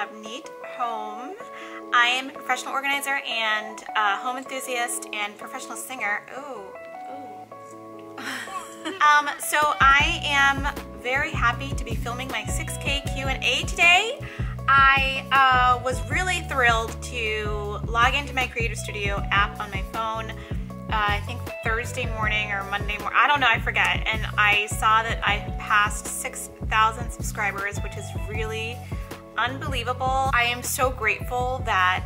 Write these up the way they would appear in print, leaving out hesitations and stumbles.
have neat home. I am a professional organizer and home enthusiast and professional singer. Ooh. So I am very happy to be filming my 6K Q&A today. I was really thrilled to log into my Creator Studio app on my phone, I think Thursday morning or Monday morning, I don't know, I forget, and I saw that I had passed 6,000 subscribers, which is really unbelievable. I am so grateful that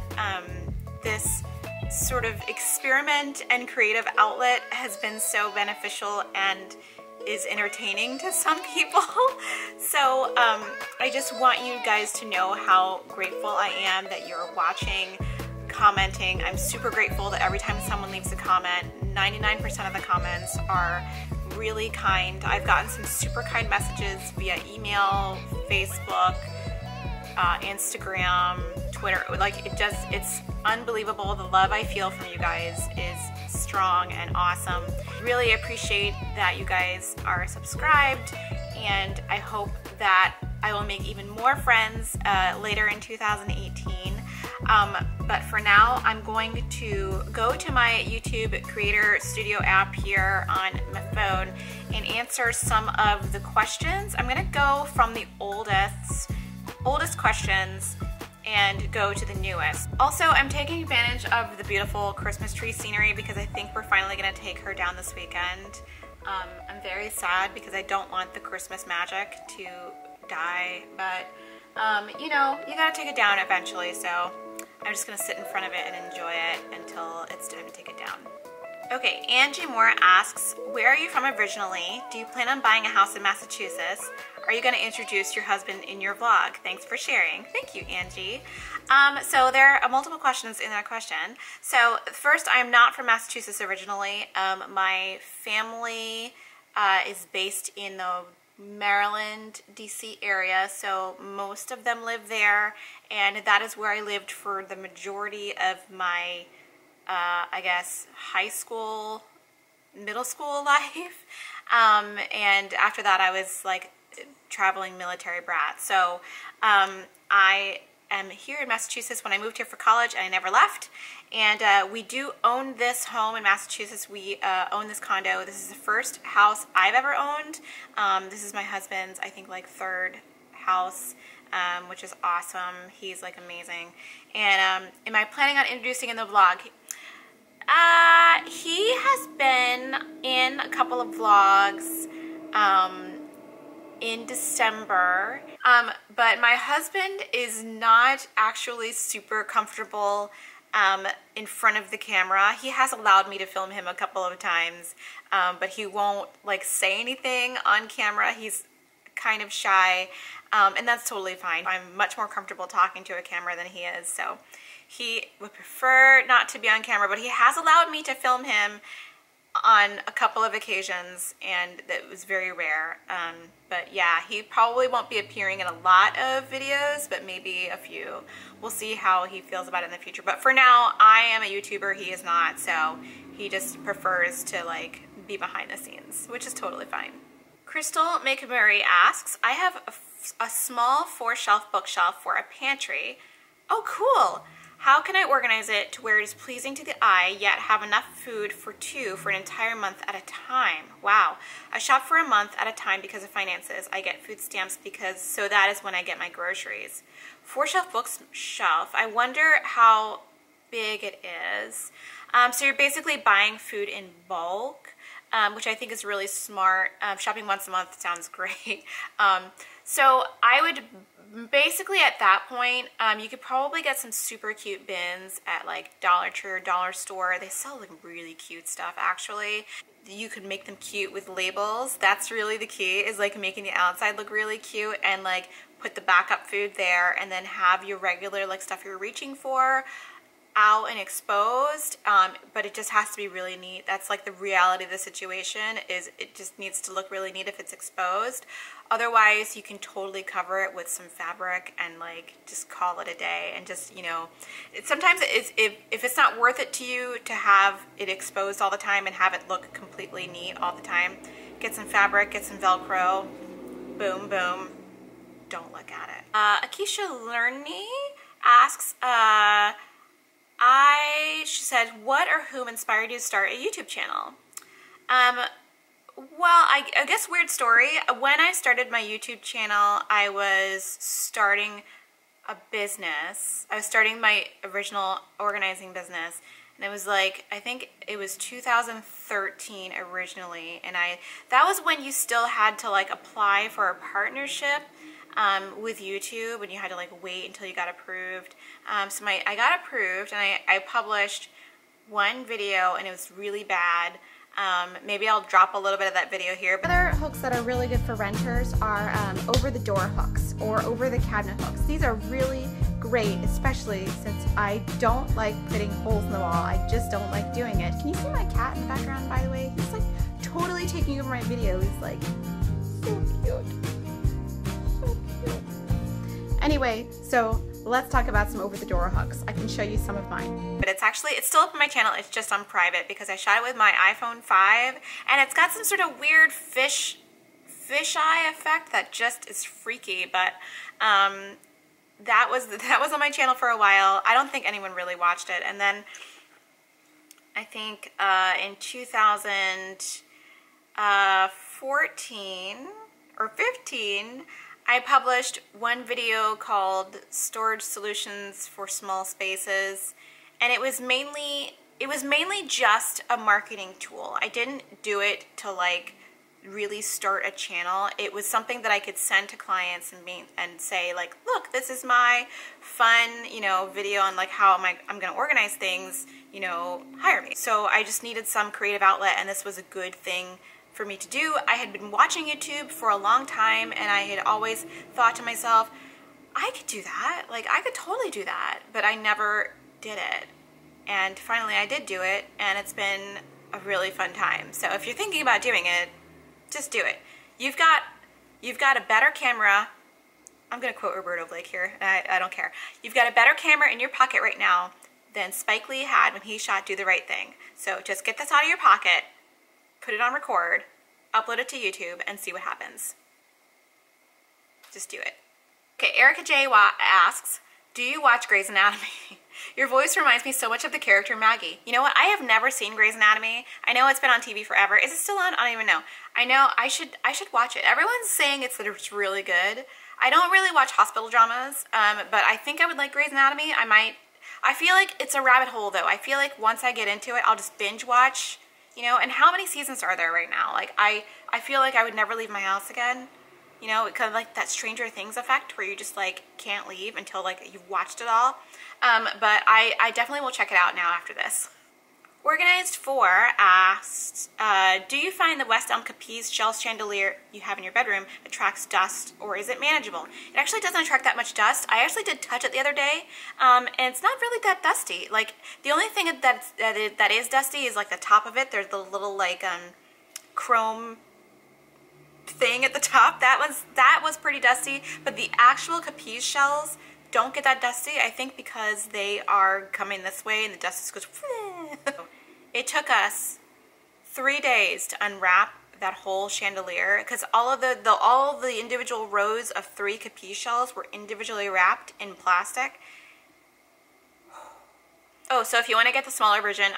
this sort of experiment and creative outlet has been so beneficial and is entertaining to some people. So I just want you guys to know how grateful I am that you're watching, commenting. I'm super grateful that every time someone leaves a comment, 99% of the comments are really kind. I've gotten some super kind messages via email, Facebook, Instagram, Twitter. Like, it's unbelievable. The love I feel from you guys is strong and awesome. Really appreciate that you guys are subscribed, and I hope that I will make even more friends later in 2018. But for now, I'm going to go to my YouTube Creator Studio app here on my phone and answer some of the questions. I'm gonna go from the oldest questions and go to the newest. Also, I'm taking advantage of the beautiful Christmas tree scenery because I think we're finally gonna take her down this weekend. I'm very sad because I don't want the Christmas magic to die, but you know, you gotta take it down eventually, so I'm just gonna sit in front of it and enjoy it until it's time to take it down. Okay, Angie Moore asks, where are you from originally? Do you plan on buying a house in Massachusetts? Are you going to introduce your husband in your vlog? Thanks for sharing. Thank you, Angie. So there are multiple questions in that question. So first, I'm not from Massachusetts originally. My family is based in the Maryland, DC area, so most of them live there, and that is where I lived for the majority of my I guess high school, middle school life, and after that I was like traveling military brat. So I am here in Massachusetts. When I moved here for college, I never left, and we do own this home in Massachusetts. We own this condo. This is the first house I've ever owned. This is my husband's, I think, like third house, which is awesome. He's like amazing. And am I planning on introducing in the vlog? He has been in a couple of vlogs in December, but my husband is not actually super comfortable in front of the camera. He has allowed me to film him a couple of times, but he won't like say anything on camera. He's kind of shy, and that's totally fine. I'm much more comfortable talking to a camera than he is, so he would prefer not to be on camera, but he has allowed me to film him on a couple of occasions, and that was very rare. But yeah, he probably won't be appearing in a lot of videos, but maybe a few. We'll see how he feels about it in the future. But for now, I am a YouTuber, he is not, so he just prefers to like be behind the scenes, which is totally fine. Crystal McMurray asks, I have a small 4-shelf bookshelf for a pantry. Oh, cool. How can I organize it to where it is pleasing to the eye, yet have enough food for 2 for an entire month at a time? Wow. I shop for a month at a time because of finances. I get food stamps so that is when I get my groceries. 4-shelf bookshelf. I wonder how big it is. So you're basically buying food in bulk, which I think is really smart. Shopping once a month sounds great. So I would basically at that point, you could probably get some super cute bins at like Dollar Tree or Dollar Store. They sell like really cute stuff actually. You could make them cute with labels. That's really the key, is like making the outside look really cute, and like put the backup food there, and then have your regular like stuff you're reaching for out and exposed, but it just has to be really neat. That's like the reality of the situation, is it just needs to look really neat if it's exposed. Otherwise, you can totally cover it with some fabric and like just call it a day, and just, you know, sometimes if it's not worth it to you to have it exposed all the time and have it look completely neat all the time, get some fabric, get some Velcro, boom, boom, don't look at it. Akisha Lerny asks, she said, what or whom inspired you to start a YouTube channel? Well, I guess weird story. When I started my YouTube channel, I was starting a business. I was starting my original organizing business. And it was like, I think it was 2013 originally. And that was when you still had to like apply for a partnership with YouTube, and you had to like wait until you got approved. So I got approved, and I published one video, and it was really bad. Maybe I'll drop a little bit of that video here. Other hooks that are really good for renters are over the door hooks or over the cabinet hooks. These are really great, especially since I don't like putting holes in the wall. I just don't like doing it. Can you see my cat in the background, by the way? He's like totally taking over my video. He's like so cute. So cute. Anyway, so let's talk about some over the door hooks. I can show you some of mine. But it's still up on my channel. It's just on private because I shot it with my iPhone 5, and it's got some sort of weird fish eye effect that just is freaky. But that was on my channel for a while. I don't think anyone really watched it. And then I think in 2014 or 15, I published one video called Storage Solutions for Small Spaces, and it was mainly just a marketing tool. I didn't do it to like really start a channel. It was something that I could send to clients and say like, look, this is my fun, video on like how I'm going to organize things, hire me. So I just needed some creative outlet, and this was a good thing for me to do. I had been watching YouTube for a long time, and I had always thought to myself, I could do that. Like, I could totally do that, but I never did it. And finally I did do it, and it's been a really fun time. So if you're thinking about doing it, just do it. You've got a better camera. I'm gonna quote Roberto Blake here, and I don't care. You've got a better camera in your pocket right now than Spike Lee had when he shot Do the Right Thing. So just get this out of your pocket, put it on record, upload it to YouTube, and see what happens. Just do it. Okay, Erica J. asks, do you watch Grey's Anatomy? Your voice reminds me so much of the character Maggie. You know what? I have never seen Grey's Anatomy. I know it's been on TV forever. Is it still on? I don't even know. I know I should watch it. Everyone's saying it's really good. I don't really watch hospital dramas, but I think I would like Grey's Anatomy. I feel like it's a rabbit hole though. I feel like once I get into it, I'll just binge watch, and how many seasons are there right now? Like I feel like I would never leave my house again. Kind of like that Stranger Things effect where you just like can't leave until like you've watched it all. But I definitely will check it out now after this. Organized 4 asked, do you find the West Elm Capiz shelf chandelier you have in your bedroom attracts dust, or is it manageable? It actually doesn't attract that much dust. I actually did touch it the other day, and it's not really that dusty. Like the only thing that is dusty is like the top of it. There's the little like chrome thing at the top. That was pretty dusty, but the actual Capiz shells don't get that dusty, I think because they are coming this way and the dust just goes. It took us 3 days to unwrap that whole chandelier because all of the individual rows of 3 Capiz shells were individually wrapped in plastic. Oh, so if you want to get the smaller version,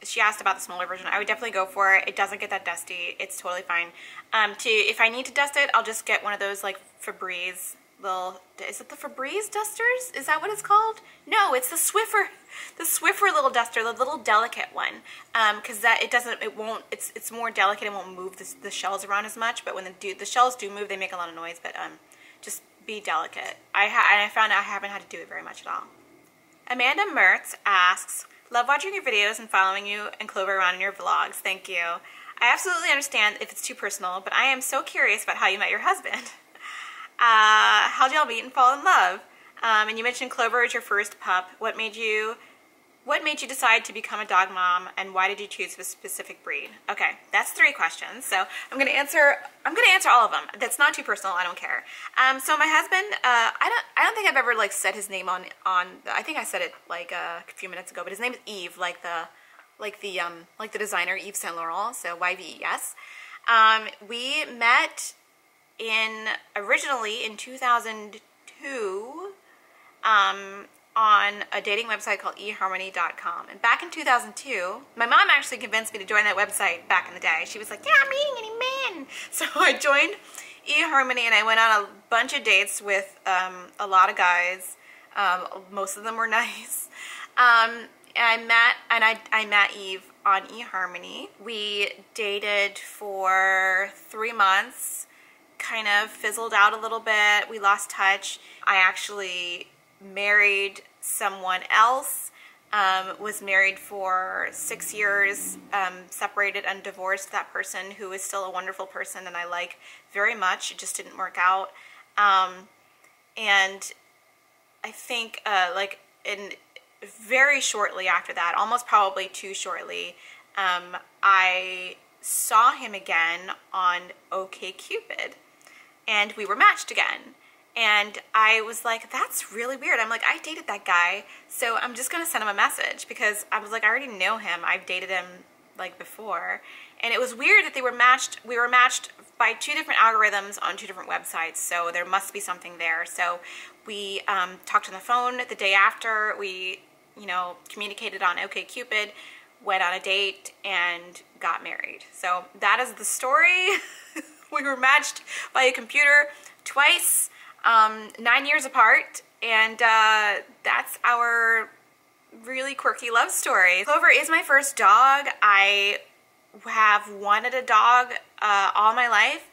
she asked about the smaller version. I would definitely go for it. It doesn't get that dusty. It's totally fine. If I need to dust it, I'll just get one of those like Febreze is it the Febreze dusters? Is that what it's called? No, it's the Swiffer little duster, the little delicate one. Because it's more delicate and won't move the shells around as much. But when the shells do move, they make a lot of noise. But just be delicate. I found out I haven't had to do it very much at all. Amanda Mertz asks, love watching your videos and following you and Clover around in your vlogs. Thank you. I absolutely understand if it's too personal, but I am so curious about how you met your husband. How'd y'all meet and fall in love? And you mentioned Clover is your first pup. What made you decide to become a dog mom, and why did you choose a specific breed? Okay, that's 3 questions. So I'm gonna answer all of them. That's not too personal. I don't care. So my husband, I don't think I've ever like said his name on. I think I said it like a few minutes ago, but his name is Yves, like the designer Yves Saint Laurent. So YVES. We met originally in 2002 on a dating website called eharmony.com. And back in 2002, my mom actually convinced me to join that website back in the day. She was like, yeah, I'm meeting any men. So I joined eHarmony and I went on a bunch of dates with a lot of guys. Most of them were nice. And I met Eve on eHarmony. We dated for 3 months, kind of fizzled out a little bit. We lost touch. I actually married someone else, was married for 6 years, separated and divorced that person, who is still a wonderful person and I like very much. It just didn't work out. And I think very shortly after that, almost probably too shortly, I saw him again on OkCupid and we were matched again. And I was like, that's really weird. I'm like, I dated that guy, so I'm just gonna send him a message, because I was like, I already know him. I've dated him like before. And it was weird that we were matched by 2 different algorithms on 2 different websites, so there must be something there. So we talked on the phone the day after. We, communicated on OkCupid, went on a date, and got married. So that is the story. We were matched by a computer twice. 9 years apart, and that's our really quirky love story. Clover is my first dog. I have wanted a dog all my life.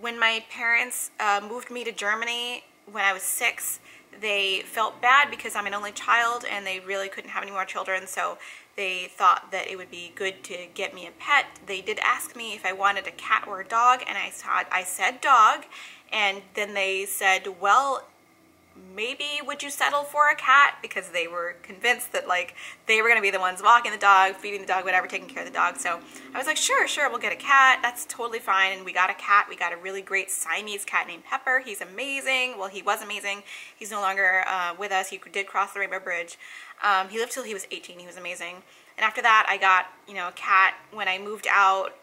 When my parents moved me to Germany when I was 6, they felt bad because I'm an only child and they really couldn't have any more children, so they thought that it would be good to get me a pet. They did ask me if I wanted a cat or a dog, and I said dog. And then they said, well, maybe would you settle for a cat? Because they were convinced that they were going to be the ones walking the dog, feeding the dog, whatever, taking care of the dog. So I was like, sure, we'll get a cat. That's totally fine. And we got a cat. We got a really great Siamese cat named Pepper. He's amazing. Well, he was amazing. He's no longer with us. He did cross the Rainbow Bridge. He lived till he was 18. He was amazing. And after that, I got, a cat when I moved out.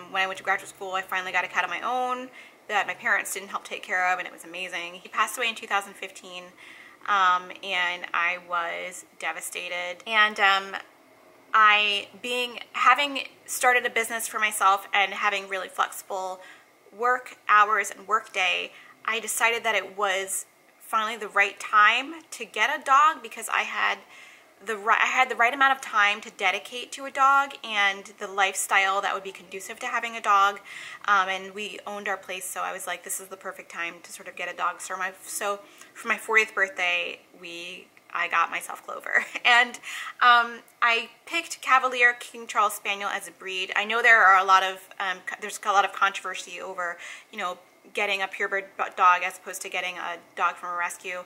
When I went to graduate school, I finally got a cat of my own that my parents didn't help take care of, and it was amazing. He passed away in 2015, and I was devastated. And having started a business for myself and having really flexible work hours and work day, I decided that it was finally the right time to get a dog, because I had the right amount of time to dedicate to a dog and the lifestyle that would be conducive to having a dog. And we owned our place, so I was like, this is the perfect time to sort of get a dog. So for my 40th birthday, I got myself Clover. And I picked Cavalier King Charles Spaniel as a breed. I know there's a lot of controversy over, getting a purebred dog as opposed to getting a dog from a rescue.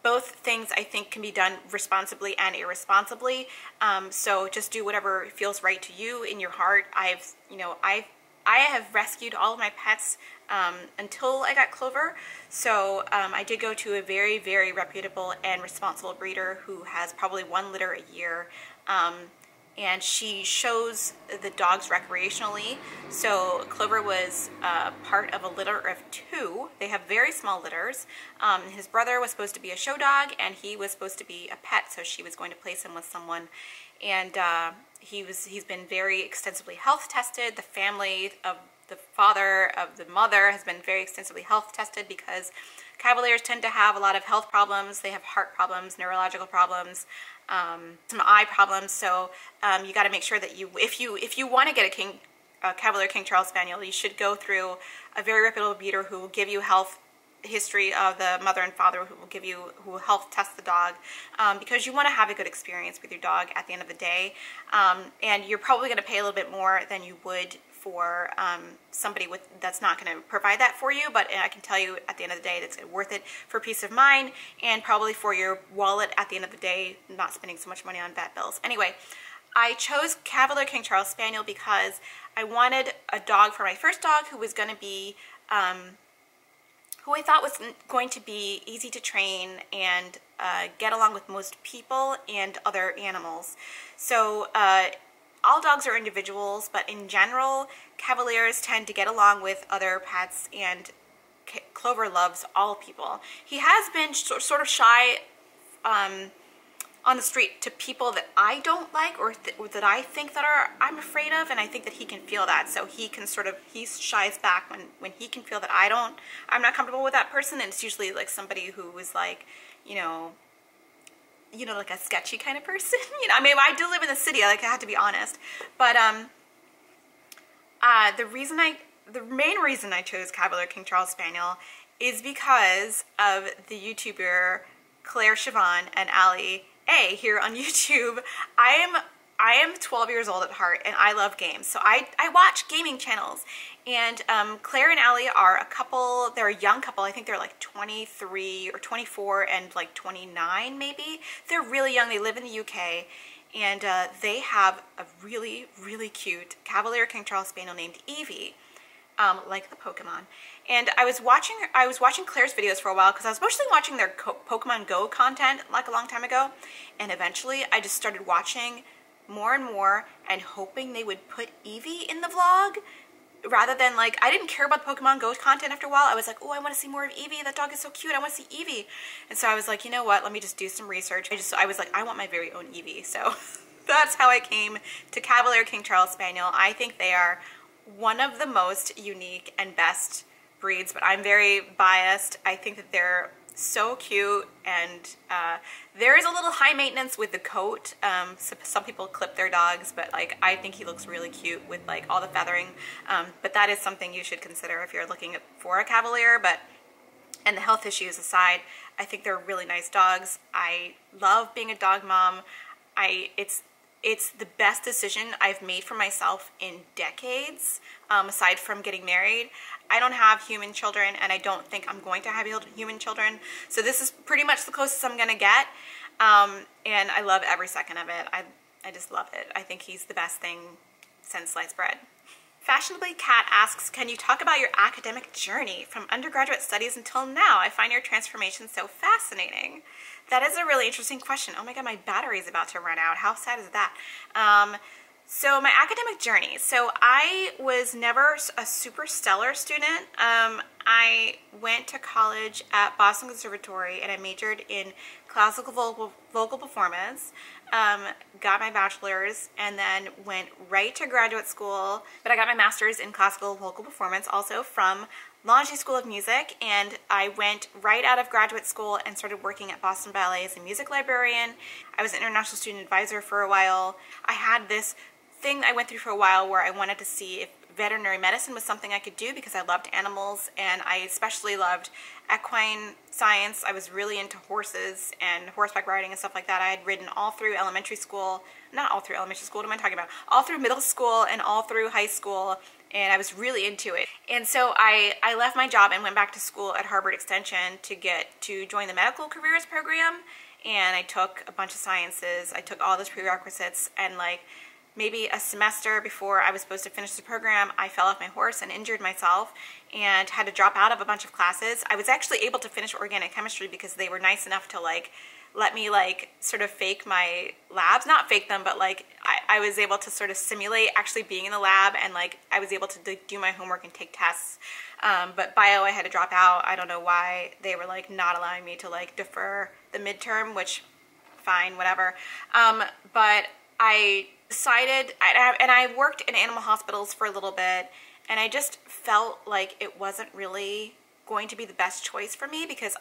Both things I think can be done responsibly and irresponsibly. So just do whatever feels right to you in your heart. I have rescued all of my pets until I got Clover. So I did go to a very, very reputable and responsible breeder who has probably 1 litter a year. And she shows the dogs recreationally. So Clover was part of a litter of 2. They have very small litters. His brother was supposed to be a show dog, and he was supposed to be a pet, so she was going to place him with someone. And he's been very extensively health tested. The family of the father of the mother has been very extensively health tested, because Cavaliers tend to have a lot of health problems. They have heart problems, neurological problems, some eye problems. So you got to make sure that if you want to get a Cavalier King Charles Spaniel, you should go through a very reputable breeder who will give you health history of the mother and father, who will health test the dog, because you want to have a good experience with your dog at the end of the day. And you're probably going to pay a little bit more than you would for somebody that's not going to provide that for you, but I can tell you at the end of the day that's worth it for peace of mind, and probably for your wallet at the end of the day, not spending so much money on vet bills. Anyway, I chose Cavalier King Charles Spaniel because I wanted a dog for my first dog who was going to be who I thought was going to be easy to train and get along with most people and other animals. So all dogs are individuals, but in general, Cavaliers tend to get along with other pets, and Clover loves all people. He has been sort of shy on the street to people that I don't like, or that I think that I'm afraid of, and I think that he can feel that, so he can he shies back when he can feel that I'm not comfortable with that person, and it's usually like somebody who is like, you know, like a sketchy kind of person. You know, I mean, I do live in the city, like, I have to be honest, but the main reason I chose Cavalier King Charles Spaniel is because of the YouTuber Claire Siobhan and Allie A here on YouTube. I am 12 years old at heart, and I love games, so I watch gaming channels, and Claire and Allie are a couple. They're a young couple. I think they're like 23 or 24 and like 29 maybe. They're really young. They live in the UK, and they have a really, really cute Cavalier King Charles Spaniel named Evie, like the Pokemon. And I was watching Claire's videos for a while because I was mostly watching their Pokemon Go content like a long time ago, and eventually I just started watching more and more and hoping they would put Evie in the vlog rather than, like, I didn't care about the Pokemon Go content after a while. I was like, oh, I want to see more of Evie. That dog is so cute. I want to see Evie. And so I was like, you know what? Let me just do some research. I was like, I want my very own Evie. So that's how I came to Cavalier King Charles Spaniel. I think they are one of the most unique and best breeds, but I'm very biased. I think that they're so cute, and there is a little high maintenance with the coat. So some people clip their dogs, but like, I think he looks really cute with like all the feathering, but that is something you should consider if you're looking for a Cavalier. But, and the health issues aside, I think they're really nice dogs. I love being a dog mom. It's the best decision I've made for myself in decades, aside from getting married. I don't have human children, and I don't think I'm going to have human children, so this is pretty much the closest I'm going to get, and I love every second of it. I just love it. I think he's the best thing since sliced bread. Fashionably Cat asks, can you talk about your academic journey from undergraduate studies until now? I find your transformation so fascinating. That is a really interesting question. Oh my god, my battery is about to run out. How sad is that? So my academic journey. So I was never a super stellar student. I went to college at Boston Conservatory, and I majored in classical vocal performance, got my bachelor's, and then went right to graduate school. But I got my master's in classical vocal performance also from Launching School of Music, and I went right out of graduate school and started working at Boston Ballet as a music librarian. I was an international student advisor for a while. I had this thing I went through for a while where I wanted to see if veterinary medicine was something I could do because I loved animals, and I especially loved equine science. I was really into horses and horseback riding and stuff like that. I had ridden all through elementary school, not all through elementary school, what am I talking about? All through middle school and all through high school, and I was really into it. And so I left my job and went back to school at Harvard Extension to join the medical careers program, and I took a bunch of sciences. I took all those prerequisites, and like maybe a semester before I was supposed to finish the program, I fell off my horse and injured myself and had to drop out of a bunch of classes. I was actually able to finish organic chemistry because they were nice enough to like let me like sort of fake my labs, not fake them, but like I was able to sort of simulate actually being in the lab, and like I was able to do my homework and take tests. But bio I had to drop out. I don't know why they were like not allowing me to like defer the midterm, which fine, whatever. But I decided, and I worked in animal hospitals for a little bit, and I just felt like it wasn't really going to be the best choice for me because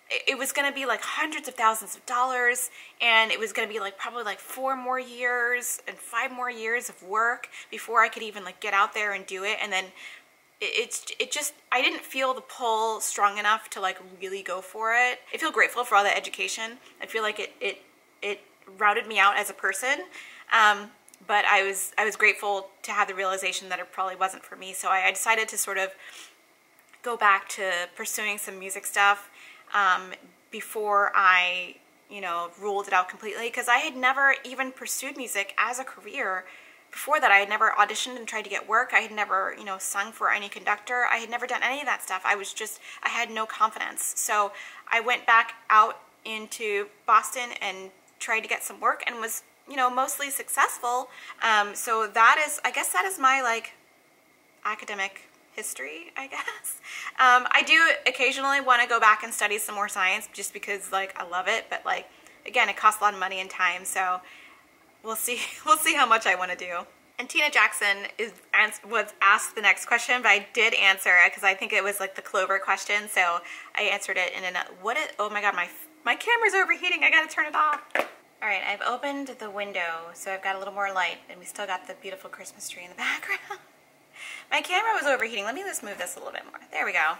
it was going to be like hundreds of thousands of dollars, and it was going to be like probably like 4 more years and 5 more years of work before I could even like get out there and do it. And then it just, I didn't feel the pull strong enough to like really go for it. I feel grateful for all that education. I feel like it routed me out as a person. But I was grateful to have the realization that it probably wasn't for me. So I decided to sort of go back to pursuing some music stuff before I, you know, ruled it out completely, because I had never even pursued music as a career. Before that, I had never auditioned and tried to get work. I had never, you know, sung for any conductor. I had never done any of that stuff. I had no confidence. So I went back out into Boston and tried to get some work, and was you know, mostly successful. So that is, I guess that is my like academic history, I guess. I do occasionally want to go back and study some more science just because like I love it, but like again, it costs a lot of money and time, so we'll see how much I want to do. And Tina Jackson was asked the next question, but I did answer it because I think it was like the clover question, so I answered it in oh my god, my camera's overheating, I gotta turn it off. All right, I've opened the window, so I've got a little more light, and we still got the beautiful Christmas tree in the background. My camera was overheating. Let me just move this a little bit more. There we go.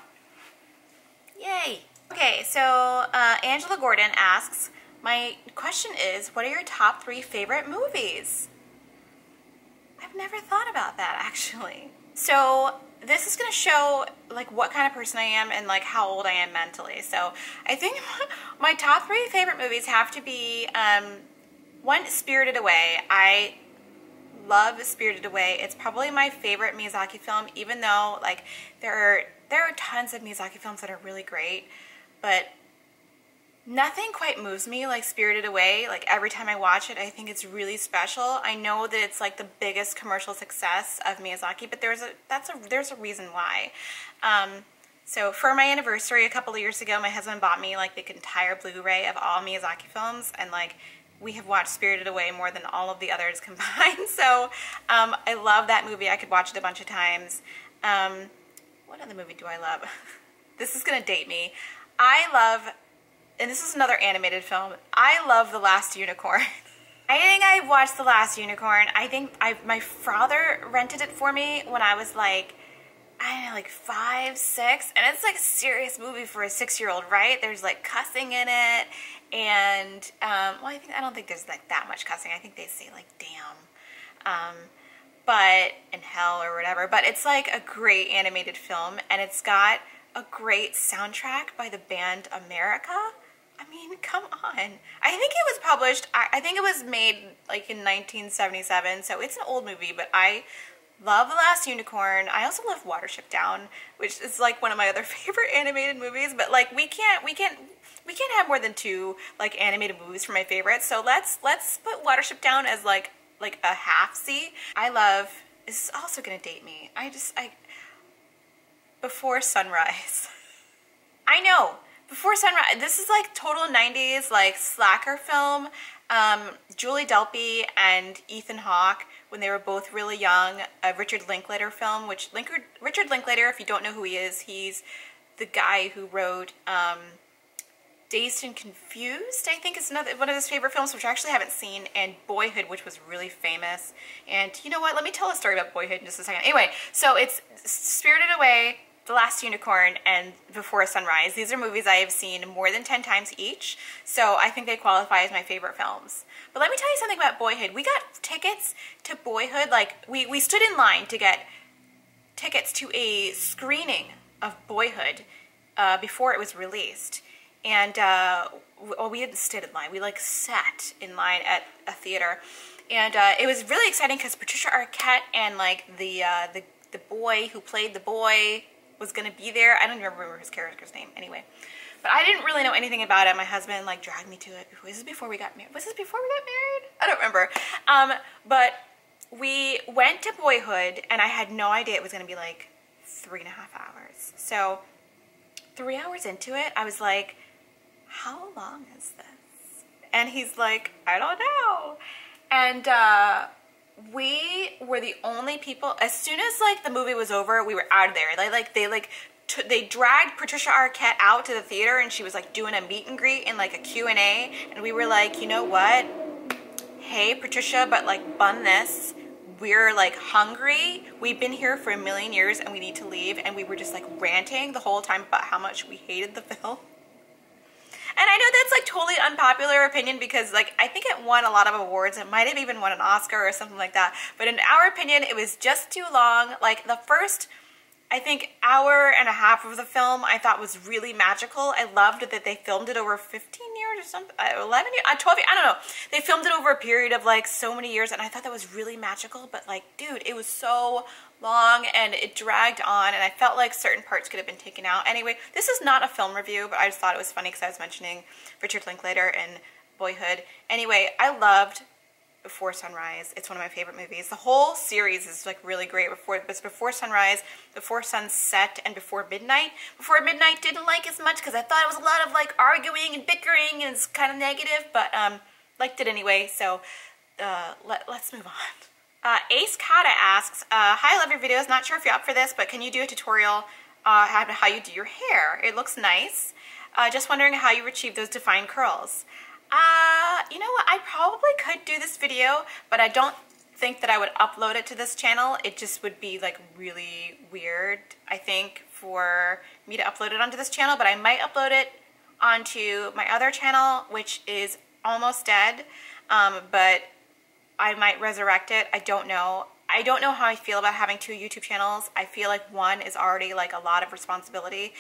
Yay. Okay, so Angela Gordon asks, my question is, what are your top 3 favorite movies? I've never thought about that, actually. So this is going to show like what kind of person I am and like how old I am mentally. So I think my top 3 favorite movies have to be, one, Spirited Away. I love Spirited Away. It's probably my favorite Miyazaki film, even though like there are tons of Miyazaki films that are really great, but nothing quite moves me like Spirited Away. Like every time I watch it, I think it's really special. I know that it's like the biggest commercial success of Miyazaki, but there's a reason why. So for my anniversary a couple of years ago, my husband bought me like the entire Blu-ray of all Miyazaki films, and like we have watched Spirited Away more than all of the others combined. So I love that movie. I could watch it a bunch of times. What other movie do I love? This is gonna date me. I love, and this is another animated film, I love The Last Unicorn. I think I watched The Last Unicorn. I think my father rented it for me when I was like, I don't know, like 5, 6, and it's like a serious movie for a 6-year-old, right? There's like cussing in it, and well, I don't think there's like that much cussing. I think they say like damn, but in hell or whatever. But it's like a great animated film, and it's got a great soundtrack by the band America. I mean, come on. I think it was published, I think it was made like in 1977, so it's an old movie, but I love The Last Unicorn. I also love Watership Down, which is like one of my other favorite animated movies, but like we can't have more than 2 like animated movies for my favorites, so let's put Watership Down as like a half C. I love, this is also gonna date me, Before Sunrise. I know, Before Sunrise, this is like total 90s like slacker film. Julie Delpy and Ethan Hawke, when they were both really young, a Richard Linklater film, which Richard Linklater, if you don't know who he is, he's the guy who wrote Dazed and Confused, I think is one of his favorite films, which I actually haven't seen, and Boyhood, which was really famous. And you know what, let me tell a story about Boyhood in just a second. Anyway, so it's Spirited Away, The Last Unicorn, and Before Sunrise. These are movies I have seen more than 10 times each, so I think they qualify as my favorite films. But let me tell you something about Boyhood. We got tickets to Boyhood, like, we stood in line to get tickets to a screening of Boyhood before it was released. And, well, we didn't sit in line, we like sat in line at a theater. And it was really exciting because Patricia Arquette and like the boy who played the boy was gonna be there. I don't even remember his character's name anyway. But I didn't really know anything about it. My husband like dragged me to it. Was this before we got married? Was this before we got married? I don't remember. But we went to Boyhood and I had no idea it was gonna be like 3.5 hours. So 3 hours into it, I was like, how long is this? And he's like, I don't know. And we were the only people, as soon as like the movie was over, we were out of there. They dragged Patricia Arquette out to the theater, and she was like doing a meet and greet and like a Q&A, and we were like, you know what? Hey Patricia, but like bun this. We're like hungry. We've been here for 1,000,000 years and we need to leave. And we were just like ranting the whole time about how much we hated the film. And I know that's like totally unpopular opinion because like I think it won a lot of awards. It might have even won an Oscar or something like that. But in our opinion, it was just too long. Like the first, I think, hour and a half of the film I thought was really magical. I loved that they filmed it over 15 years or something, 11 years, 12 years, I don't know. They filmed it over a period of like so many years, and I thought that was really magical, but like, dude, it was so long and it dragged on, and I felt like certain parts could have been taken out. Anyway, this is not a film review, but I just thought it was funny because I was mentioning Richard Linklater and Boyhood. Anyway, I loved Before Sunrise. It's one of my favorite movies. The whole series is like really great. Before Sunrise, Before Sunset, and Before Midnight. Before Midnight didn't like as much because I thought it was a lot of like arguing and bickering and it's kind of negative, but liked it anyway. So let's move on. Ace Kata asks, hi, I love your videos. Not sure if you're up for this, but can you do a tutorial on how you do your hair? It looks nice. Just wondering how you achieve those defined curls. You know what? I probably could do this video, but I don't think that I would upload it to this channel. It just would be like really weird, I think, for me to upload it onto this channel, but I might upload it onto my other channel, which is almost dead, but I might resurrect it. I don't know. I don't know how I feel about having 2 YouTube channels. I feel like one is already like a lot of responsibility.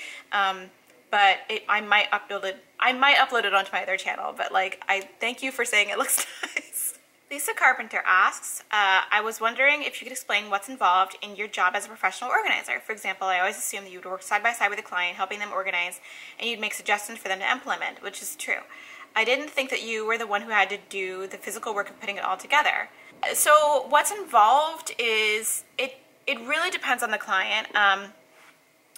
But I might upload it onto my other channel, but like, I thank you for saying it looks nice. Lisa Carpenter asks, I was wondering if you could explain what's involved in your job as a professional organizer. For example, I always assumed that you would work side by side with a client, helping them organize, and you'd make suggestions for them to implement, which is true. I didn't think that you were the one who had to do the physical work of putting it all together. So what's involved is, it really depends on the client.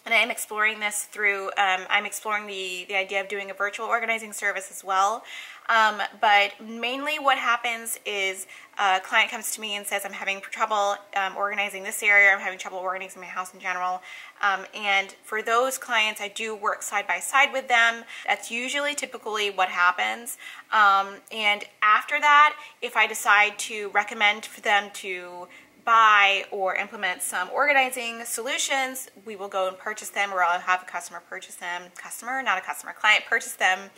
And I'm exploring this through, I'm exploring the idea of doing a virtual organizing service as well. But mainly what happens is a client comes to me and says, I'm having trouble organizing this area, I'm having trouble organizing my house in general. And for those clients, I do work side by side with them. That's usually typically what happens. And after that, if I decide to recommend for them to buy or implement some organizing solutions, we will go and purchase them, or I'll have a customer purchase them. Customer, not a customer, client purchase them.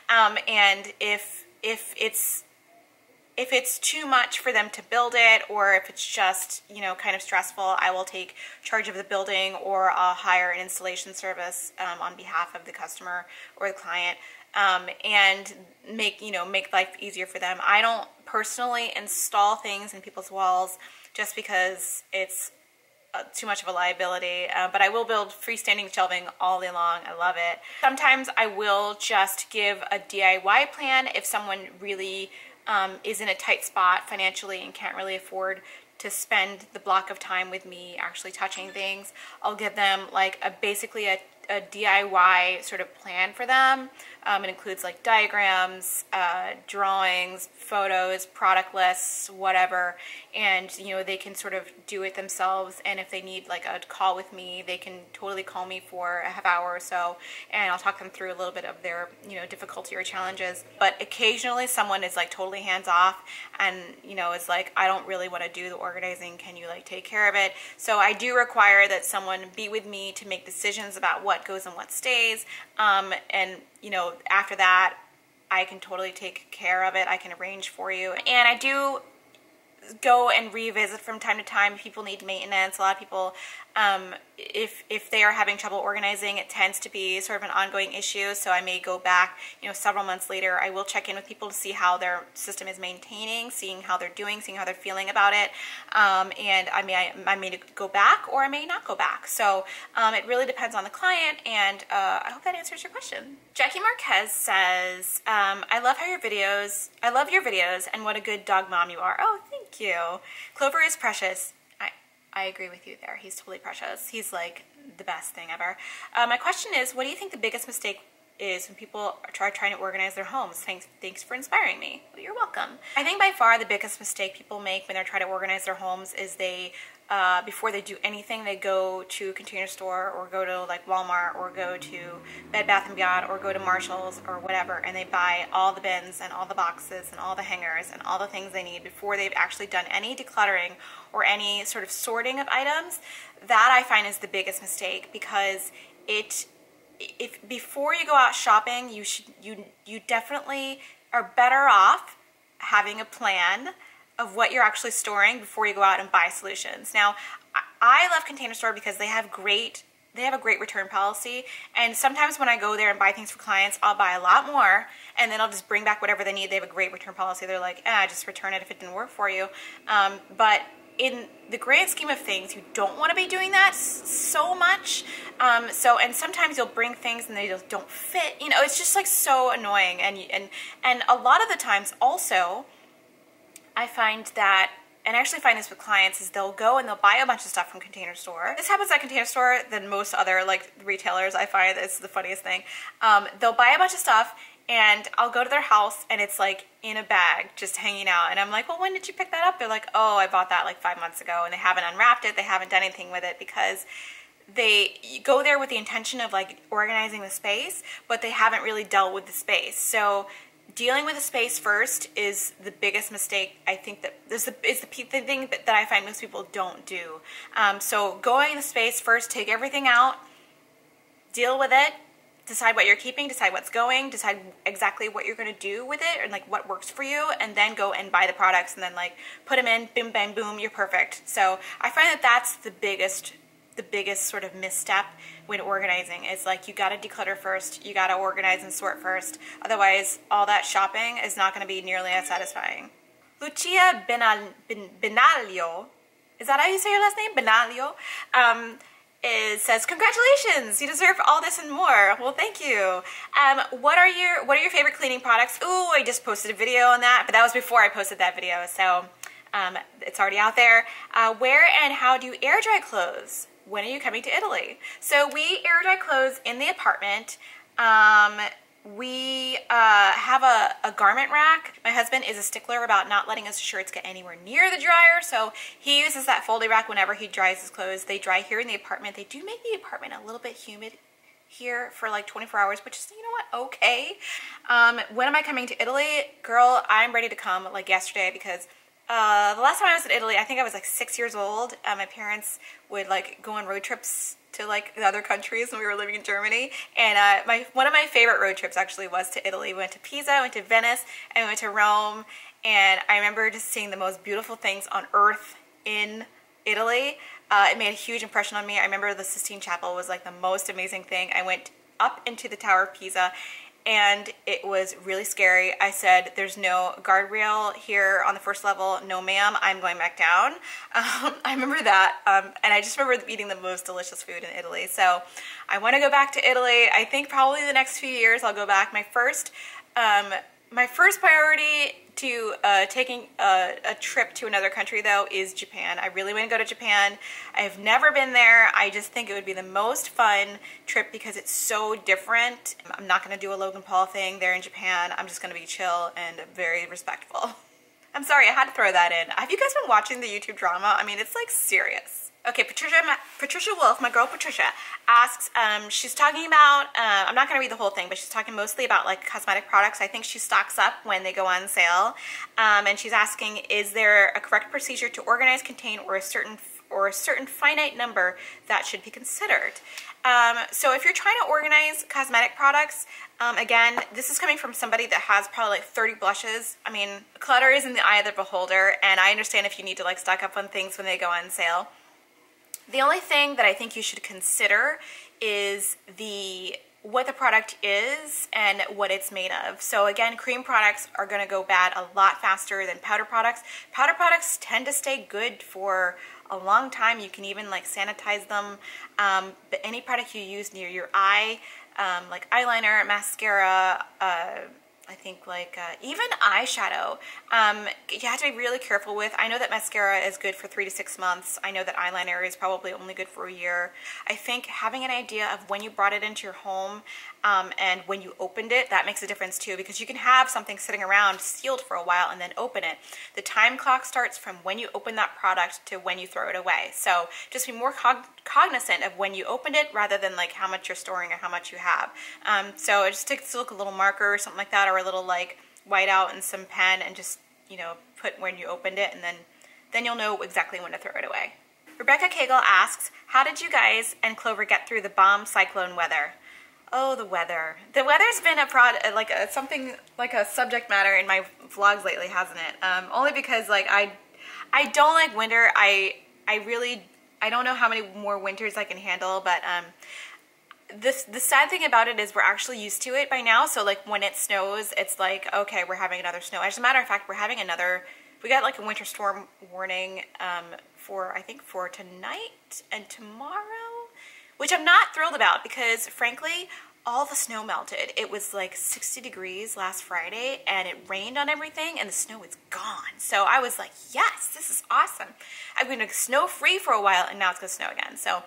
And if it's too much for them to build it, or if it's just, you know, kind of stressful, I will take charge of the building, or I'll hire an installation service on behalf of the customer or the client, and make life easier for them. I don't personally install things in people's walls just because it's too much of a liability, but I will build freestanding shelving all day long. I love it. Sometimes I will just give a DIY plan if someone really is in a tight spot financially and can't really afford to spend the block of time with me actually touching things. I'll give them like basically a DIY sort of plan for them. It includes like diagrams, drawings, photos, product lists, whatever, and you know, they can sort of do it themselves. And if they need like a call with me, they can totally call me for a half hour or so, and I'll talk them through a little bit of their, you know, difficulty or challenges. But occasionally someone is like totally hands off and, you know, is like, I don't really want to do the organizing, can you like take care of it? So I do require that someone be with me to make decisions about what goes and what stays, and you know, after that I can totally take care of it. I can arrange for you, and I do go and revisit from time to time. People need maintenance. A lot of people, if they are having trouble organizing, it tends to be sort of an ongoing issue. So I may go back, you know, several months later. I will check in with people to see how their system is maintaining, seeing how they're doing, seeing how they're feeling about it. And I may go back, or I may not go back. So it really depends on the client, and I hope that answers your question. Jackie Marquez says, I love your videos, and what a good dog mom you are. Oh, thank you. Clover is precious. I agree with you there. He's totally precious. He's like the best thing ever. My question is, what do you think the biggest mistake is when people are trying to organize their homes? Thanks for inspiring me. Well, you're welcome. I think by far the biggest mistake people make when they're trying to organize their homes is they, before they do anything, they go to a Container Store, or go to like Walmart, or go to Bed Bath & Beyond, or go to Marshall's or whatever, and they buy all the bins and all the boxes and all the hangers and all the things they need before they've actually done any decluttering or any sort of sorting of items. That I find is the biggest mistake, because if before you go out shopping, you definitely are better off having a plan of what you're actually storing before you go out and buy solutions. Now, I love Container Store because they have a great return policy, and sometimes when I go there and buy things for clients, I'll buy a lot more, and then I'll just bring back whatever they need. They have a great return policy. They're like, just return it if it didn't work for you. But in the grand scheme of things, you don't want to be doing that so much. And sometimes you'll bring things and they just don't fit. You know, it's just like so annoying. And a lot of the times also, I find that, and I actually find this with clients, is they'll go and they'll buy a bunch of stuff from Container Store. This happens at Container Store than most other like retailers. I find it's the funniest thing. They'll buy a bunch of stuff and I'll go to their house and it's like in a bag just hanging out, and I'm like, well, when did you pick that up? They're like, oh, I bought that like 5 months ago, and they haven't unwrapped it, they haven't done anything with it, because they go there with the intention of like organizing the space, but they haven't really dealt with the space. So dealing with the space first is the biggest mistake. I think that this is the thing that I find most people don't do. So going in the space first, take everything out, deal with it, decide what you're keeping, decide what's going, decide exactly what you're going to do with it, or like what works for you, and then go and buy the products and then like put them in, bim, bang, boom, you're perfect. So I find that that's the biggest sort of misstep when organizing, is like you got to declutter first, you got to organize and sort first, otherwise all that shopping is not going to be nearly as satisfying. Lucia Benaglio, is that how you say your last name? Benaglio? Says, congratulations, you deserve all this and more. Well, thank you. What are your favorite cleaning products? Ooh, I just posted a video on that, but that was before I posted that video, so it's already out there. Where and how do you air dry clothes? When are you coming to Italy? So we air dry clothes in the apartment. We have a garment rack. My husband is a stickler about not letting his shirts get anywhere near the dryer, so he uses that folding rack whenever he dries his clothes. They dry here in the apartment. They do make the apartment a little bit humid here for like 24 hours, which is, you know what, okay. When am I coming to Italy? Girl, I'm ready to come like yesterday, because the last time I was in Italy, I think I was like 6 years old. My parents would like go on road trips to like the other countries when we were living in Germany, and one of my favorite road trips actually was to Italy. We went to Pisa, went to Venice, and we went to Rome, and I remember just seeing the most beautiful things on earth in Italy. It made a huge impression on me. I remember the Sistine Chapel was like the most amazing thing. I went up into the Tower of Pisa, and it was really scary. I said, there's no guardrail here on the first level. No, ma'am, I'm going back down. I remember that, and I just remember eating the most delicious food in Italy. So I want to go back to Italy. I think probably the next few years I'll go back. My first priority to taking a trip to another country, though, is Japan. I really want to go to Japan. I have never been there. I just think it would be the most fun trip because it's so different. I'm not going to do a Logan Paul thing there in Japan. I'm just going to be chill and very respectful. I'm sorry, I had to throw that in. Have you guys been watching the YouTube drama? I mean, it's like serious. Okay, Patricia Wolf, my girl Patricia, asks, she's talking about, I'm not going to read the whole thing, but she's talking mostly about like cosmetic products. I think she stocks up when they go on sale. And she's asking, is there a correct procedure to organize, contain, or a certain finite number that should be considered? So if you're trying to organize cosmetic products, again, this is coming from somebody that has probably like 30 blushes. I mean, clutter is in the eye of the beholder, and I understand if you need to like stock up on things when they go on sale. The only thing that I think you should consider is what the product is and what it's made of. So again, cream products are going to go bad a lot faster than powder products. Powder products tend to stay good for a long time. You can even like sanitize them. But any product you use near your eye, like eyeliner, mascara, I think like even eyeshadow, you have to be really careful with. I know that mascara is good for 3 to 6 months. I know that eyeliner is probably only good for a year. I think having an idea of when you brought it into your home and when you opened it, that makes a difference too, because you can have something sitting around sealed for a while and then open it. The time clock starts from when you open that product to when you throw it away. So just be more cognizant of when you opened it rather than like how much you're storing or how much you have. So just take a little marker or something like that, or a little like whiteout and some pen, and just, you know, put when you opened it, and then you'll know exactly when to throw it away. Rebecca Cagle asks, how did you guys and Clover get through the bomb cyclone weather? Oh, the weather. The weather's been something like a subject matter in my vlogs lately, hasn't it? Only because like I don't like winter. I don't know how many more winters I can handle, but the sad thing about it is we're actually used to it by now. So like when it snows, it's like, okay, we're having another snow. As a matter of fact, we got like a winter storm warning I think for tonight and tomorrow, which I'm not thrilled about, because frankly, all the snow melted. It was like 60 degrees last Friday and it rained on everything and the snow is gone. So I was like, yes, this is awesome. I've been snow free for a while and now it's gonna snow again. So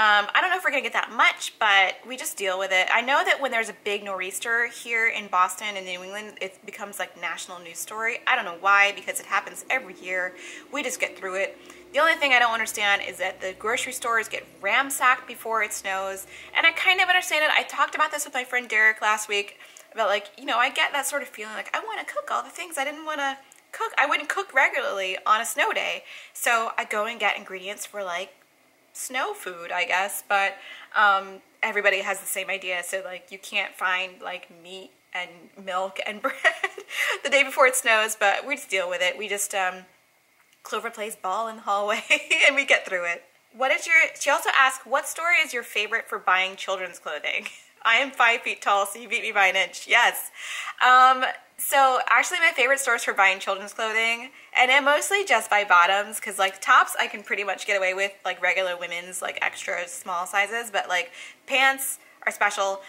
I don't know if we're gonna get that much, but we just deal with it. I know that when there's a big nor'easter here in Boston and New England, it becomes like national news story. I don't know why, because it happens every year. We just get through it. The only thing I don't understand is that the grocery stores get ransacked before it snows, and I kind of understand it. I talked about this with my friend Derek last week about, like, you know, I get that sort of feeling like I want to cook all the things I didn't want to cook. I wouldn't cook regularly on a snow day, so I go and get ingredients for like snow food, I guess, but everybody has the same idea, so like you can't find like meat and milk and bread the day before it snows, but we just deal with it. We just Clover plays ball in the hallway and we get through it. She also asked, what store is your favorite for buying children's clothing? I am 5 feet tall, so you beat me by an inch. Yes. So actually my favorite stores for buying children's clothing, and I mostly just buy bottoms, because like tops I can pretty much get away with, like regular women's like extra small sizes, but like pants are special.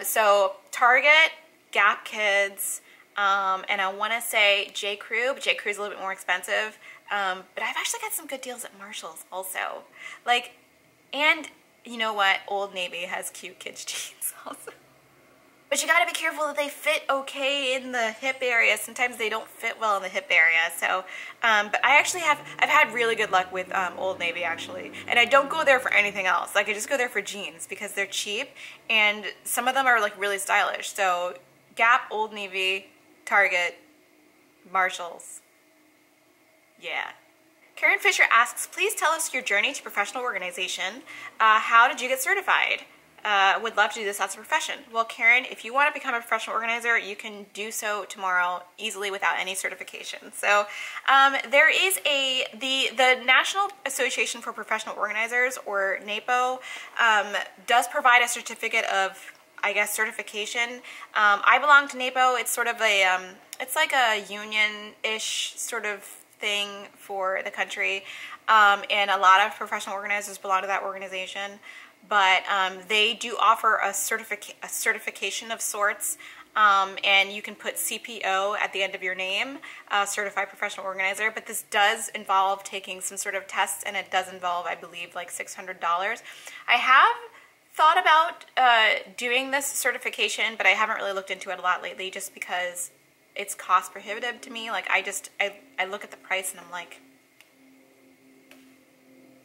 So Target, Gap Kids, and I want to say J. Crew, but J. Crew is a little bit more expensive. But I've actually got some good deals at Marshall's also. Like, and you know what? Old Navy has cute kids jeans also. But you gotta be careful that they fit okay in the hip area. Sometimes they don't fit well in the hip area. So, but I've had really good luck with Old Navy actually. And I don't go there for anything else. Like I just go there for jeans because they're cheap and some of them are like really stylish. So Gap, Old Navy, Target, Marshalls. Yeah. Karen Fisher asks, please tell us your journey to professional organization. How did you get certified? Would love to do this as a profession. Well, Karen, if you want to become a professional organizer, you can do so tomorrow easily without any certification. So there is the National Association for Professional Organizers, or NAPO, does provide a certificate of, I guess, certification. I belong to NAPO. It's sort of a, it's like a union-ish sort of thing for the country, and a lot of professional organizers belong to that organization. But they do offer a certification of sorts, and you can put CPO at the end of your name, Certified Professional Organizer. But this does involve taking some sort of tests, and it does involve, I believe, like $600. I have thought about doing this certification, but I haven't really looked into it a lot lately, just because it's cost prohibitive to me. Like I look at the price and I'm like,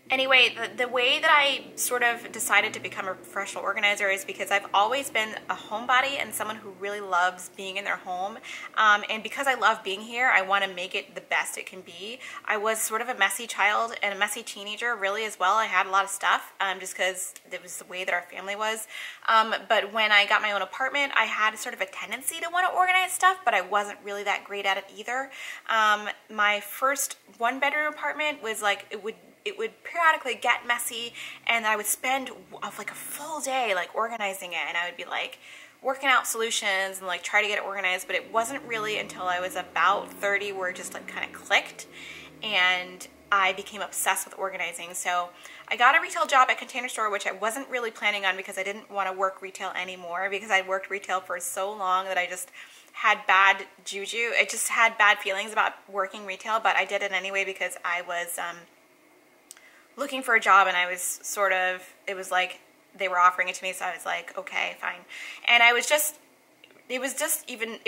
anyway, the way that I sort of decided to become a professional organizer is because I've always been a homebody and someone who really loves being in their home. And because I love being here, I want to make it the best it can be. I was sort of a messy child and a messy teenager really as well. I had a lot of stuff just because it was the way that our family was. But when I got my own apartment, I had sort of a tendency to want to organize stuff, but I wasn't really that great at it either. My first one-bedroom apartment was like, it would periodically get messy, and I would spend like a full day like organizing it, and I would be like working out solutions and like try to get it organized. But it wasn't really until I was about 30 where it just like kind of clicked and I became obsessed with organizing. So I got a retail job at Container Store, which I wasn't really planning on because I didn't want to work retail anymore, because I'd worked retail for so long that I just had bad juju. I just had bad feelings about working retail, but I did it anyway because I was looking for a job, and I was sort of, it was like they were offering it to me, so I was like, okay, fine. And I was just, it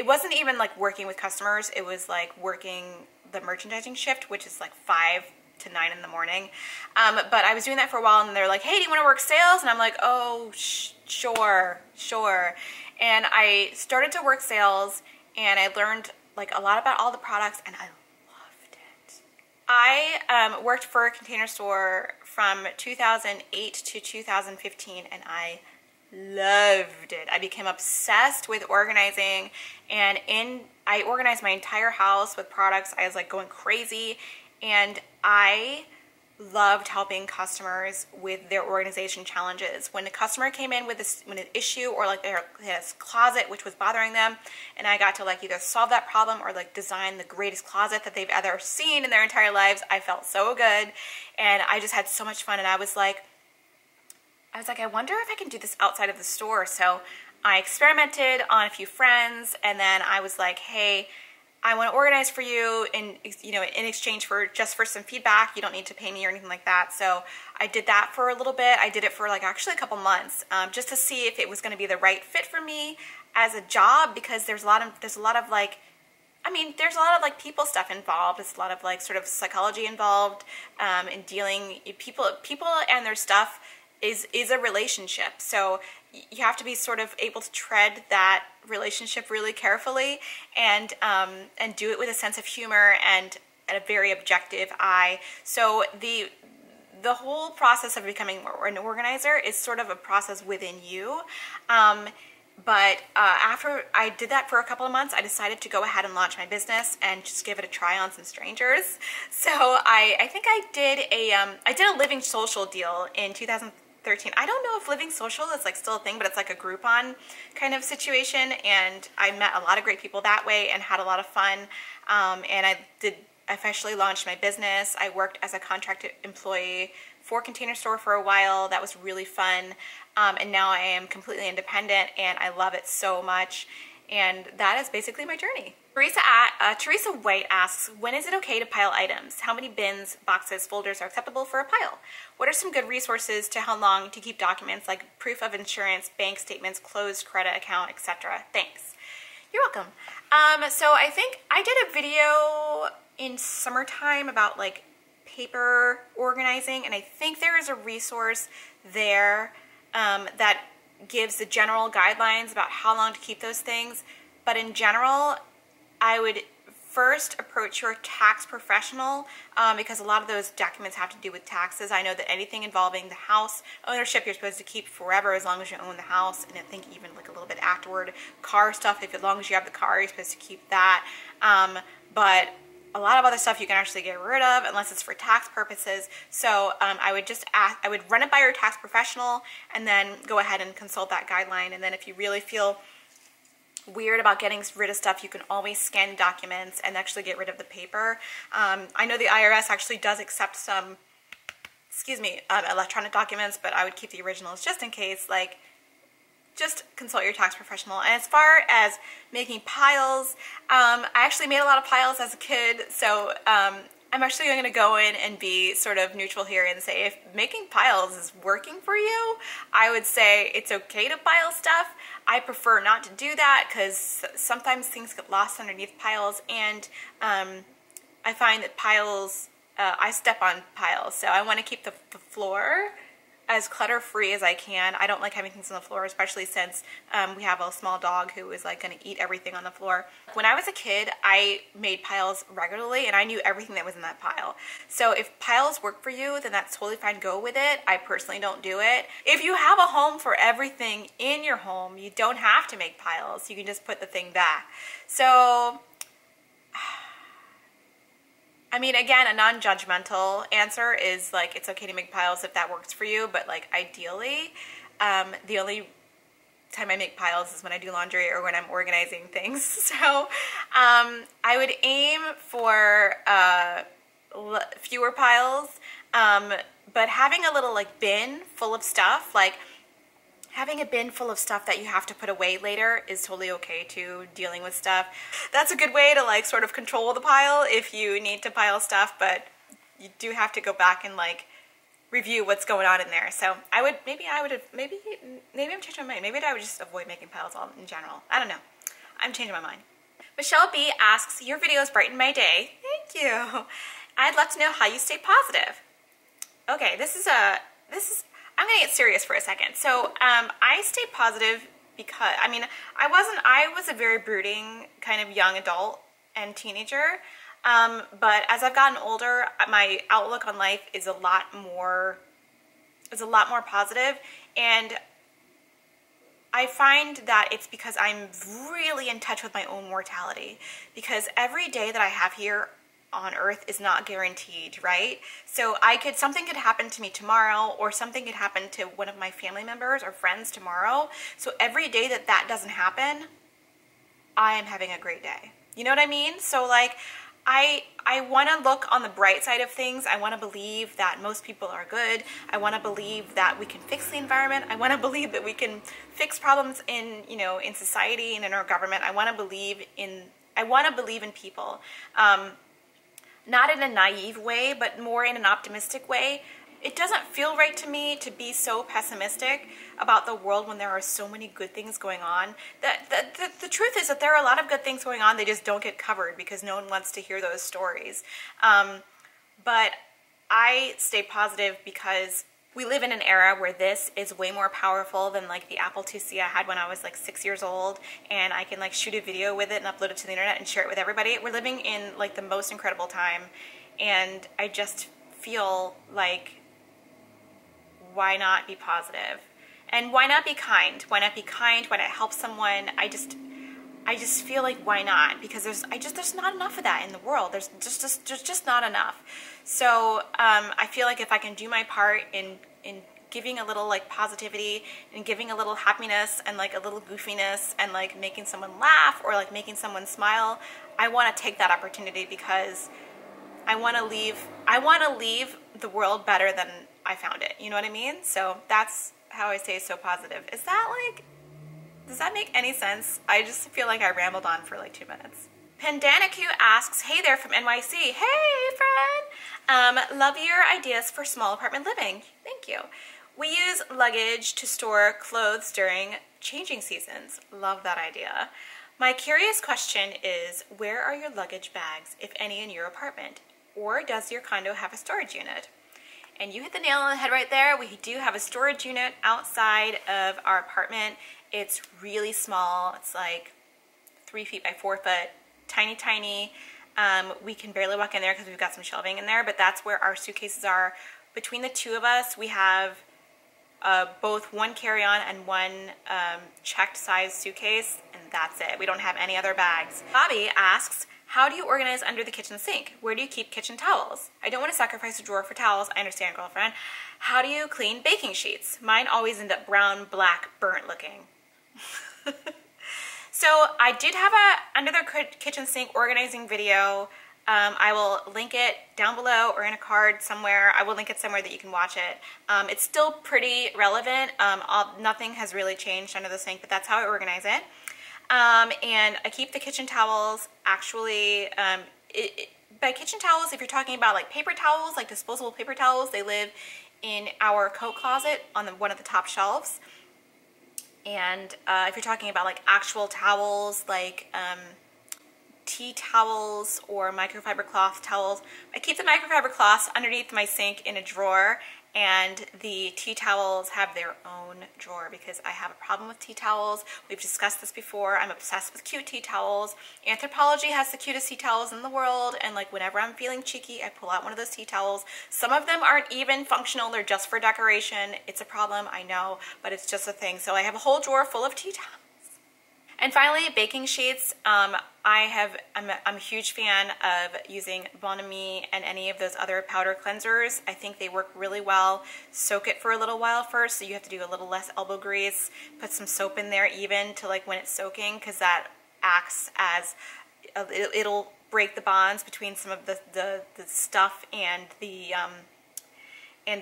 wasn't even like working with customers, it was like working the merchandising shift, which is like 5 to 9 in the morning. But I was doing that for a while, and they're like, hey, do you want to work sales? And I'm like, oh, sure. And I started to work sales, and I learned like a lot about all the products, and I worked for a Container Store from 2008 to 2015, and I loved it. I became obsessed with organizing, and I organized my entire house with products. I was like going crazy, and I loved helping customers with their organization challenges. When a customer came in with an issue, or like they had a closet which was bothering them, and I got to like either solve that problem or like design the greatest closet that they've ever seen in their entire lives, I felt so good, and I just had so much fun. And I was like, I was like, I wonder if I can do this outside of the store. So I experimented on a few friends, and then I was like, hey, I want to organize for you in exchange for just for some feedback. You don't need to pay me or anything like that. So I did that for a little bit. I did it for like actually a couple months, just to see if it was going to be the right fit for me as a job, because there's a lot of like, I mean, there's a lot of like people stuff involved. There's a lot of like sort of psychology involved in dealing people and their stuff is a relationship. So you have to be sort of able to tread that relationship really carefully and do it with a sense of humor and a very objective eye. So the whole process of becoming an organizer is sort of a process within you. But after I did that for a couple of months, I decided to go ahead and launch my business and just give it a try on some strangers. So I think I did a Living Social deal in 2013. I don't know if Living Social is like still a thing, but it's like a Groupon kind of situation, and I met a lot of great people that way and had a lot of fun. And I officially launched my business. I worked as a contracted employee for Container Store for a while. That was really fun. And now I am completely independent and I love it so much. And that is basically my journey. Teresa White asks, when is it okay to pile items? How many bins, boxes, folders are acceptable for a pile? What are some good resources to how long to keep documents like proof of insurance, bank statements, closed credit account, etc.? Thanks. You're welcome. So I think I did a video in summertime about like paper organizing, and I think there is a resource there that gives the general guidelines about how long to keep those things. But in general, I would first approach your tax professional because a lot of those documents have to do with taxes. I know that anything involving the house ownership you're supposed to keep forever as long as you own the house, and I think even like a little bit afterward. Car stuff, as long as you have the car, you're supposed to keep that. But a lot of other stuff you can actually get rid of unless it's for tax purposes. So I would run it by your tax professional and then go ahead and consult that guideline. And then if you really feel weird about getting rid of stuff, you can always scan documents and actually get rid of the paper. I know the IRS actually does accept some, electronic documents, but I would keep the originals just in case. Like, just consult your tax professional. And as far as making piles, I actually made a lot of piles as a kid, so I'm actually going to go in and be sort of neutral here and say if making piles is working for you, I would say it's okay to pile stuff. I prefer not to do that because sometimes things get lost underneath piles, and I find that piles, I step on piles, so I want to keep the floor as clutter-free as I can. I don't like having things on the floor, especially since we have a small dog who is like going to eat everything on the floor. When I was a kid, I made piles regularly and I knew everything that was in that pile. So if piles work for you, then that's totally fine. Go with it. I personally don't do it. If you have a home for everything in your home, you don't have to make piles. You can just put the thing back. So I mean, again, a non-judgmental answer is like it's okay to make piles if that works for you, but like ideally, the only time I make piles is when I do laundry or when I'm organizing things. So I would aim for fewer piles, but having a little like bin full of stuff, like having a bin full of stuff that you have to put away later is totally okay too, dealing with stuff. That's a good way to like sort of control the pile if you need to pile stuff, but you do have to go back and like review what's going on in there. So maybe I'm changing my mind. Maybe I would just avoid making piles all in general. I don't know. I'm changing my mind. Michelle B asks, your videos brighten my day. Thank you. I'd love to know how you stay positive. Okay, I'm gonna get serious for a second. So I stay positive because, I mean, I was a very brooding kind of young adult and teenager, but as I've gotten older, my outlook on life is a lot more positive, and I find that it's because I'm really in touch with my own mortality, because every day that I have here on earth is not guaranteed, right? So something could happen to me tomorrow, or something could happen to one of my family members or friends tomorrow. So every day that doesn't happen, I am having a great day. You know what I mean? So like, I want to look on the bright side of things. I want to believe that most people are good. I want to believe that we can fix the environment. I want to believe that we can fix problems in, you know, in society and in our government. I want to believe in people. Not in a naive way, but more in an optimistic way. It doesn't feel right to me to be so pessimistic about the world when there are so many good things going on. The truth is that there are a lot of good things going on, they just don't get covered because no one wants to hear those stories. But I stay positive because we live in an era where this is way more powerful than like the Apple IIc I had when I was like 6 years old, and I can like shoot a video with it and upload it to the internet and share it with everybody. We're living in like the most incredible time, and I just feel like, why not be positive? And why not be kind? Why not be kind? Why not help someone? I just feel like, why not? Because there's not enough of that in the world. There's just not enough. So I feel like if I can do my part in giving a little like positivity and giving a little happiness and like a little goofiness and like making someone laugh or like making someone smile, I want to take that opportunity because I want to leave the world better than I found it. You know what I mean? So that's how I stay so positive. Is that like, does that make any sense? I just feel like I rambled on for like 2 minutes. Pandanicu asks, hey there from NYC. Hey friend! Love your ideas for small apartment living. Thank you. We use luggage to store clothes during changing seasons. Love that idea. My curious question is, where are your luggage bags, if any, in your apartment? Or does your condo have a storage unit? And you hit the nail on the head right there. We do have a storage unit outside of our apartment. It's really small. It's like 3 feet by 4 foot, tiny, tiny. We can barely walk in there because we've got some shelving in there, but that's where our suitcases are. Between the two of us, we have both one carry-on and one checked size suitcase, and that's it. We don't have any other bags. Bobby asks, how do you organize under the kitchen sink? Where do you keep kitchen towels? I don't want to sacrifice a drawer for towels. I understand, girlfriend. How do you clean baking sheets? Mine always end up brown, black, burnt looking. So I did have a under the kitchen sink organizing video. I will link it down below or in a card somewhere. I will link it somewhere that you can watch it. It's still pretty relevant. Nothing has really changed under the sink, but that's how I organize it. And I keep the kitchen towels, actually, by kitchen towels, if you're talking about like paper towels, like disposable paper towels, they live in our coat closet on one of the top shelves. And if you're talking about like actual towels, like tea towels or microfiber cloth towels, I keep the microfiber cloths underneath my sink in a drawer, and the tea towels have their own drawer because I have a problem with tea towels. We've discussed this before. I'm obsessed with cute tea towels. Anthropologie has the cutest tea towels in the world, and like whenever I'm feeling cheeky, I pull out one of those tea towels. Some of them aren't even functional. They're just for decoration. It's a problem, I know, but it's just a thing. So I have a whole drawer full of tea towels. And finally, baking sheets. I'm a huge fan of using Bon Ami and any of those other powder cleansers. I think they work really well. Soak it for a little while first, so you have to do a little less elbow grease. Put some soap in there even to like when it's soaking, because that acts as, it'll break the bonds between some of the stuff and the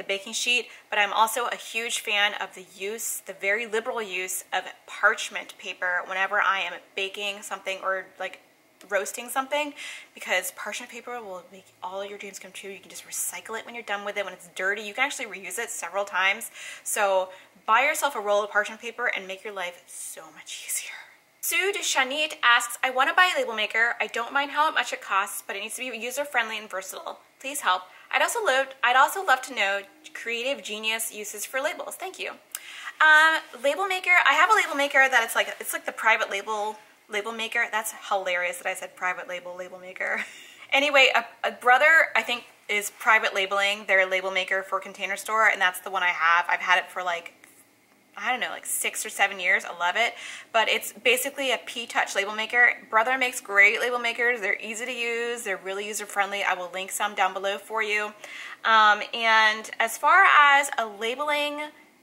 baking sheet. But I'm also a huge fan of the very liberal use of parchment paper whenever I am baking something or like roasting something, because parchment paper will make all your dreams come true. You can just recycle it when you're done with it. When it's dirty, you can actually reuse it several times. So buy yourself a roll of parchment paper and make your life so much easier. Sue de Chanit asks, I want to buy a label maker. I don't mind how much it costs, but it needs to be user-friendly and versatile. Please help. I'd also love to know creative genius uses for labels. Thank you. Label maker. I have a label maker that it's like the private label maker. That's hilarious that I said private label maker. Anyway, a brother I think is private labeling their label maker for Container Store, and that's the one I have. I've had it for like, I don't know, like 6 or 7 years. I love it. But it's basically a P-Touch label maker. Brother makes great label makers. They're easy to use. They're really user-friendly. I will link some down below for you. And as far as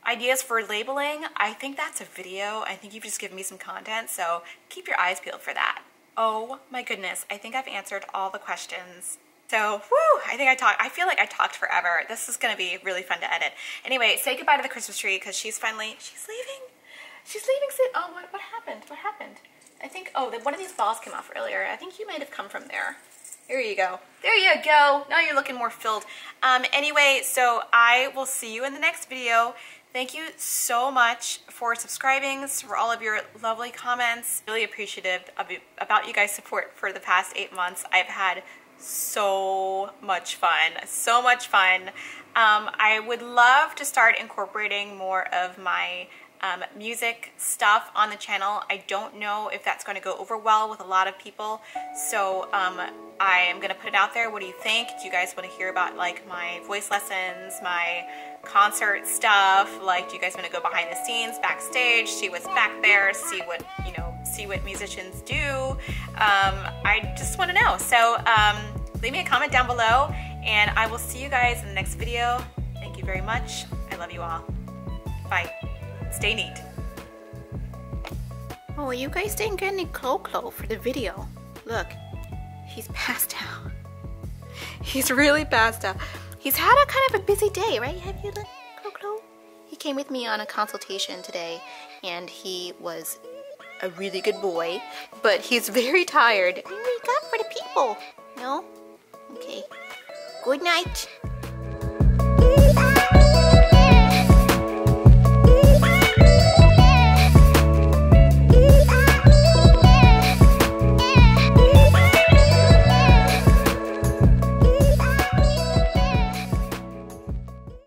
ideas for labeling, I think that's a video. I think you've just given me some content, so keep your eyes peeled for that. Oh my goodness, I think I've answered all the questions. So, whew, I feel like I talked forever. This is gonna be really fun to edit. Anyway, say goodbye to the Christmas tree because she's leaving. She's leaving, Sid. Oh, what happened? What happened? I think, oh, one of these balls came off earlier. I think you might have come from there. There you go. There you go. Now you're looking more filled. Anyway, so I will see you in the next video. Thank you so much for subscribing, for all of your lovely comments. Really appreciative about you guys' support for the past 8 months. I've had so much fun, so much fun. I would love to start incorporating more of my music stuff on the channel. I don't know if that's going to go over well with a lot of people, so I am going to put it out there. What do you think? Do you guys want to hear about like my voice lessons, my concert stuff? Like, do you guys want to go behind the scenes, backstage, see what's back there, see what, you know, see what musicians do? I just want to know. So leave me a comment down below, and I will see you guys in the next video. Thank you very much. I love you all. Bye. Stay neat. Oh, you guys didn't get any Clo for the video. Look, he's passed out. He's really passed out. He's had a kind of a busy day, right? Have you looked, Clo? He came with me on a consultation today, and he was a really good boy, but he's very tired. Wake up for the people. No? Okay. Good night.